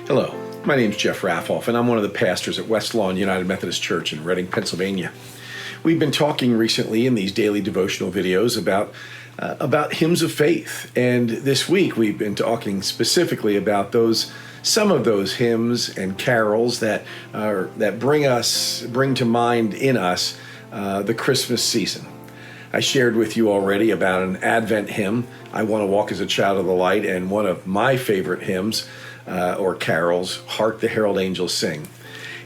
Hello, my name is Jeff Raffauf, and I'm one of the pastors at West Lawn United Methodist Church in Reading, Pennsylvania. We've been talking recently in these daily devotional videos about hymns of faith, and this week we've been talking specifically about some of those hymns and carols that bring to mind in us the Christmas season. I shared with you already about an Advent hymn, I Want to Walk as a Child of the Light, and one of my favorite hymns or carols, Hark the Herald Angels Sing.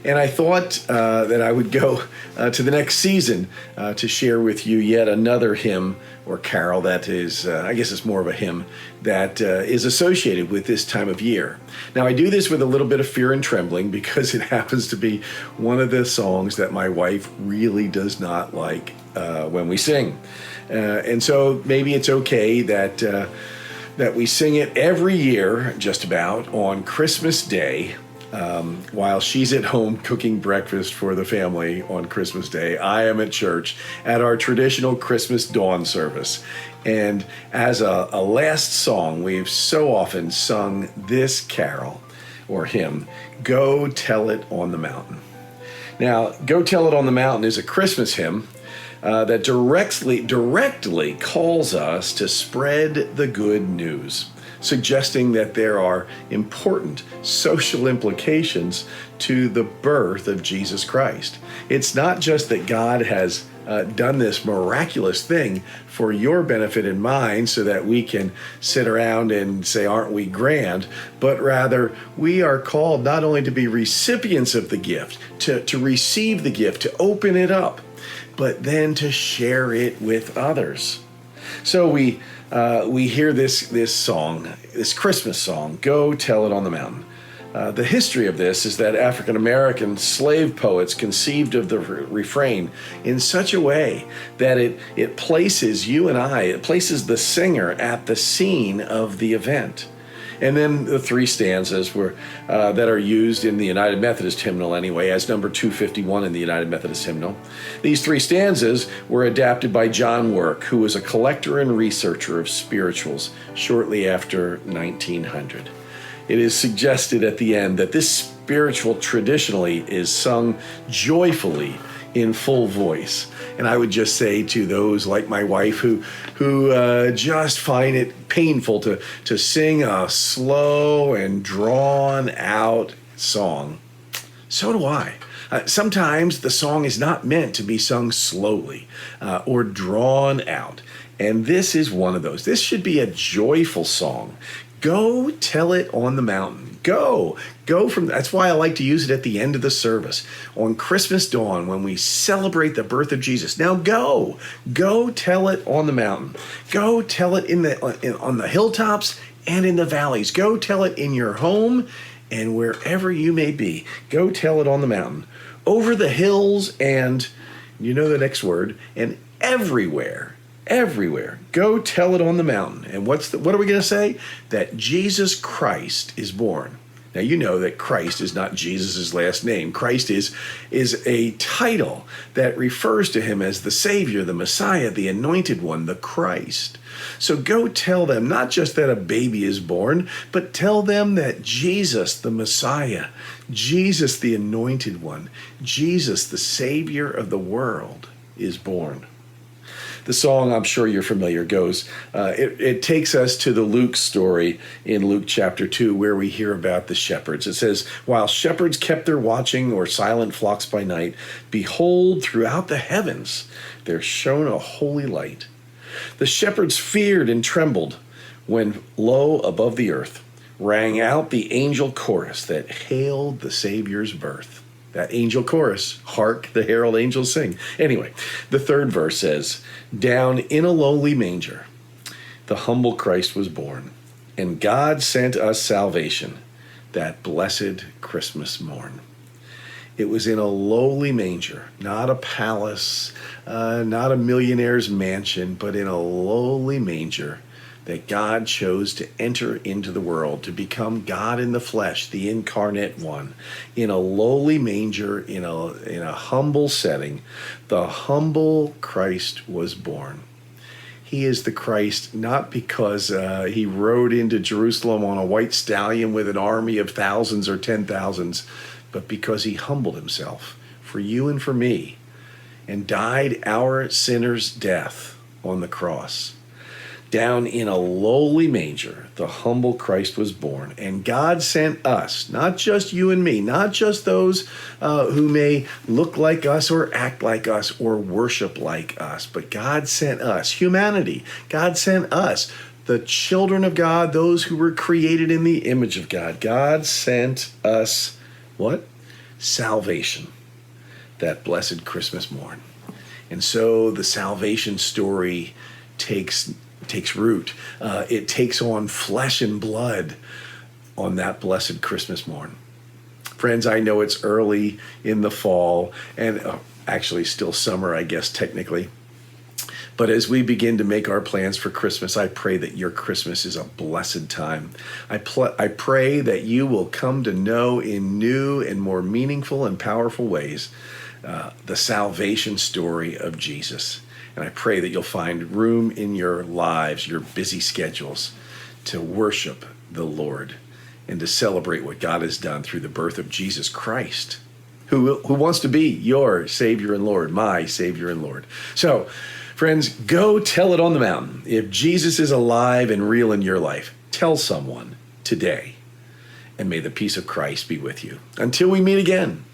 And I thought that I would go to the next season to share with you yet another hymn or carol that is, I guess it's more of a hymn, that is associated with this time of year. Now, I do this with a little bit of fear and trembling because it happens to be one of the songs that my wife really does not like when we sing. And so maybe it's okay that we sing it every year, just about, on Christmas Day, while she's at home cooking breakfast for the family on Christmas Day. I am at church at our traditional Christmas dawn service. And as a last song, we've so often sung this carol or hymn, Go Tell It on the Mountain. Now, Go Tell It on the Mountain is a Christmas hymn that directly calls us to spread the good news, suggesting that there are important social implications to the birth of Jesus Christ. It's not just that God has done this miraculous thing for your benefit and mine so that we can sit around and say, aren't we grand? But rather, we are called not only to be recipients of the gift, to receive the gift, to open it up, but then to share it with others. So we hear this song, this Christmas song, Go Tell It on the Mountain. The history of this is that African-American slave poets conceived of the refrain in such a way that it places you and it places the singer at the scene of the event. And then the three stanzas that are used in the United Methodist hymnal anyway, as number 251 in the United Methodist hymnal. These three stanzas were adapted by John Work, who was a collector and researcher of spirituals shortly after 1900. It is suggested at the end that this spiritual traditionally is sung joyfully in full voice. And I would just say to those like my wife who just find it painful to sing a slow and drawn out song, so do I. Sometimes the song is not meant to be sung slowly or drawn out. And this is one of those. This should be a joyful song. Go tell it on the mountain. Go from, that's why I like to use it at the end of the service on Christmas dawn when we celebrate the birth of Jesus. Now go tell it on the mountain. Go tell it on the hilltops and in the valleys. Go tell it in your home and wherever you may be. Go tell it on the mountain, over the hills, and you know the next word, and everywhere. Everywhere. Go tell it on the mountain. And what are we going to say? That Jesus Christ is born. Now, you know that Christ is not Jesus' last name. Christ is a title that refers to him as the Savior, the Messiah, the Anointed One, the Christ. So go tell them not just that a baby is born, but tell them that Jesus, the Messiah, Jesus, the Anointed One, Jesus, the Savior of the world, is born. The song, I'm sure you're familiar, goes, it takes us to the Luke story in Luke chapter 2, where we hear about the shepherds. It says, while shepherds kept their watching or silent flocks by night, behold, throughout the heavens there shone a holy light. The shepherds feared and trembled when, lo, above the earth rang out the angel chorus that hailed the Savior's birth. That angel chorus, hark the herald angels sing. Anyway, the third verse says, down in a lowly manger, the humble Christ was born, and God sent us salvation that blessed Christmas morn. It was in a lowly manger, not a palace, not a millionaire's mansion, but in a lowly manger that God chose to enter into the world, to become God in the flesh, the incarnate one. In a lowly manger, in a humble setting, the humble Christ was born. he is the Christ, not because he rode into Jerusalem on a white stallion with an army of thousands or 10,000s, but because he humbled himself for you and for me and died our sinner's death on the cross. Down in a lowly manger, the humble Christ was born, and God sent us, not just you and me, not just those who may look like us or act like us or worship like us, but God sent us, humanity. God sent us, the children of God, those who were created in the image of God. God sent us what? Salvation, that blessed Christmas morn. And so the salvation story takes root. It takes on flesh and blood on that blessed Christmas morn. Friends, I know it's early in the fall and actually still summer, I guess, technically. But as we begin to make our plans for Christmas, I pray that your Christmas is a blessed time. I pray that you will come to know in new and more meaningful and powerful ways the salvation story of Jesus. And I pray that you'll find room in your lives, your busy schedules, to worship the Lord and to celebrate what God has done through the birth of Jesus Christ, who wants to be your Savior and Lord, my Savior and Lord. So, friends, go tell it on the mountain. If Jesus is alive and real in your life, tell someone today. And may the peace of Christ be with you. Until we meet again.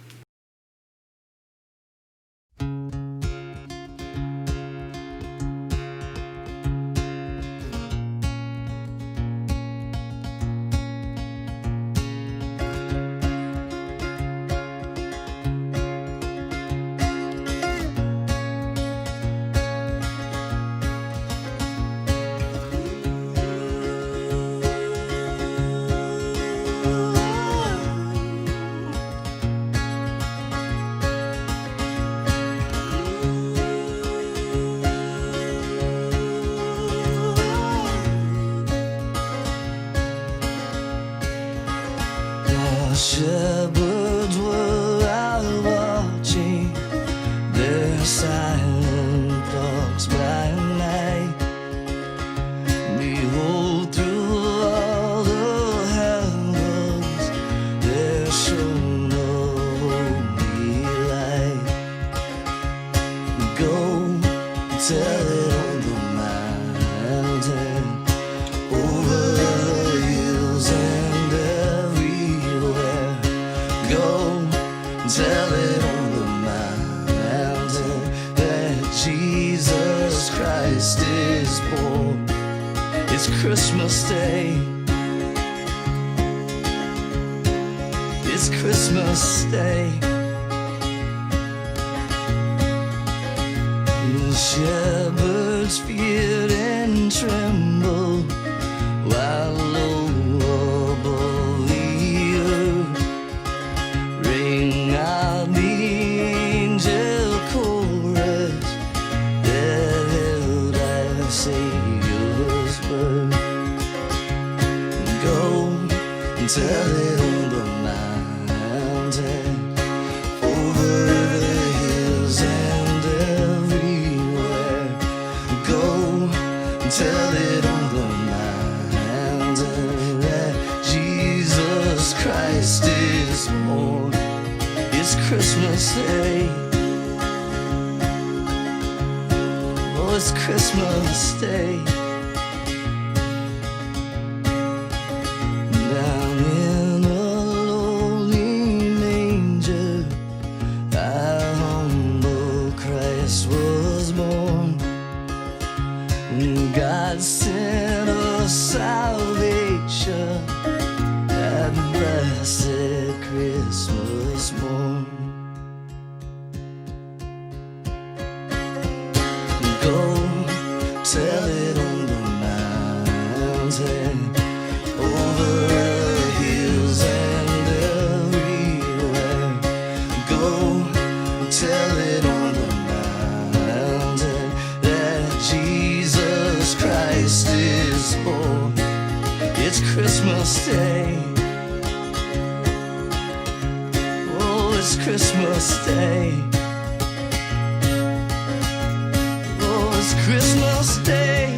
Shepherds were out watching their silent flocks by night. Behold, through all the heavens there shone a holy light. Go tell it on the mountain, over the hills and everywhere. Go tell it on the mountain that Jesus Christ is born. It's Christmas Day. It's Christmas Day. The shepherds feared and trembled while low above the earth rang out the angel chorus that held our Savior's birth. Go and tell it on the mountain, over the hills and everywhere. Go and tell it on the mountain that Jesus Christ is born. It's Christmas Day. Oh, it's Christmas Day. Down in a lowly manger, our humble Christ was born. God sent us salvation that blessed Christmas morn. Go tell it on the mountain, over the hills and everywhere. Go tell it on the mountain that Jesus Christ is born. It's Christmas Day. Oh, it's Christmas Day. Oh, it's Christmas Day.